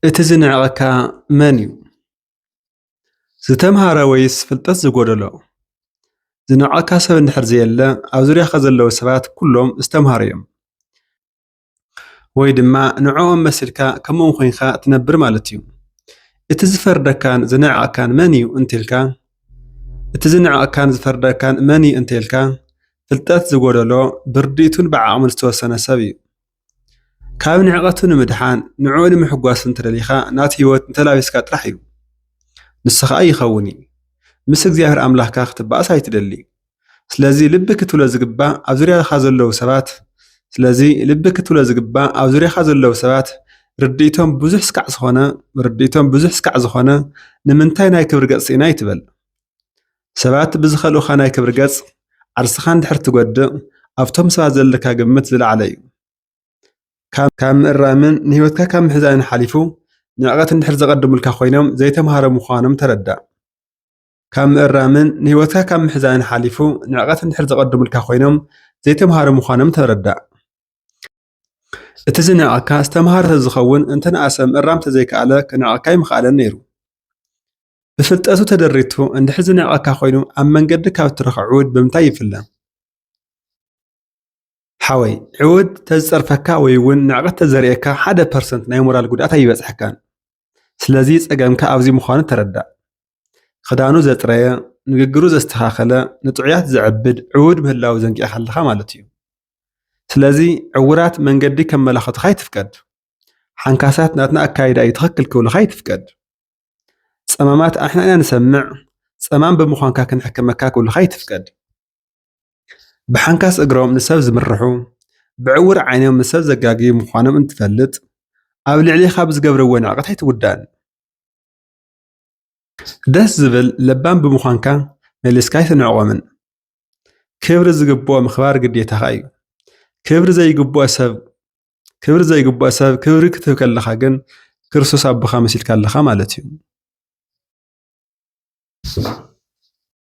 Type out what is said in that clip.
እቲ ዝንዕቐካ መን እዩ? ዝተምሃረ ወይስ ፍልጠት ዝጎደሎ? ዝንዕቐካ ሰብ እንድሕር ዘየለ ኣብ ዙርያኻ ዘለዉ ሰባት ኩሎም ዝተምሃሩ እዮም። ወይ ድማ ንዕኦም መሲልካ ከምኦም ኮይንካ ትነብር ማለት እዩ። እቲ ዝፈርደካን ዝንዕቐካን መን እዩ እንተኢልካ ፍልጠት ዝጎደሎ ብርዲእቱን ብዓቕሙን ዝተወሰነ ሰብ እዩ። ካብ ንዕቐቱ ንምድሓን ንዕኡ ንምሕጓስ እንተደሊኻ ናቲ ህይወት እንተላቢስካ ጥራሕ እዩ። ንሱ ከዓ ይኸውን እዩ። ምስ እግዚኣብሔር ኣምላኽካ ክትበኣስ ኣይትደሊ። ስለዚ ልቢ ክትብሎ ዝግባእ ኣብ ዙርያኻ ዘለዉ ሰባት ርዲእቶም ብዙሕ ስካዕ ዝኾነ ንምንታይ ናይ ክብሪ ገጽ ኢና ይትበል። ሰባት ብዝኸልኡኻ ናይ ክብሪ ገጽ ዓርስኻ እንድሕር ትጎድቕ ኣብቶም ሰባት ዘለካ ግምት ዝለዓለ እዩ። ካብ ምእራምን ንህይወትካ ካብ ምሕዛንን ሓሊፉ ንዕቐት እንድሕር ዘቐድሙልካ ኮይኖም ዘይተምሃረ ምዃኖም ተረዳእ። እቲ ዝንዕቐካ ዝተምሃረ ተዝኸውን እንተነኣሰ ምእራም ተዘይከኣለ ክነዕቐካ ይምኽኣለን ነይሩ። ብፍልጠቱ ተደሪቱ እንድሕር ዝንዕቐካ ኮይኑ ኣብ መንገዲ ካብ እትረኽቦ ዕዉት ብምንታይ ይፍለ? ሓወይ ዕዉት ተዝፀርፈካ ወይ እውን ንዕቐት ተዘርእየካ 1% ናይ ሞራል ጉድኣት ኣይበፅሐካን። ስለዚ ፀገምካ ኣብዚ ምዃኑ ተረዳእ። ክዳኑ ዘጥረየ፣ ንግግሩ ዘስተኻኸለ፣ ንጥዑያት ዘዕብድ ዕዉት ምህላው ዘንቂኻ ኣለኻ ማለት እዩ። ስለዚ ዕውራት መንገዲ ከመላኽቱኻ ይትፍቀድ። ሓንካሳት ናትና ኣካይዳ እዩ ትኽክል ክብሉኻ ይትፍቀድ። ፀማማት ኣሕና ኢና ንሰምዕ ፀማም ብምዃንካ ክንሕክመካ ክብሉኻ ይትፍቀድ። ብሓንካስ እግሮም ንሰብ ዝምርሑ ብዕውር ዓይኖም ንሰብ ዘጋግዩ ምዃኖም እንትፈልጥ ኣብ ልዕሊኻ ብዝገብርዎ ንዕቐት ኣይትጉዳእን። ደስ ዝብል ለባም ብምዃንካ መሊስካ ኣይትንዕቖምን። ክብሪ ዝግብኦ ምኽባር ግዴታኻ እዩ። ክብሪ ዘይግብኦ ሰብ ክብሪ ክትህብ ከለኻ ግን ክርስቶስ ኣቦኻ መሲልካ ኣለኻ ማለት እዩ።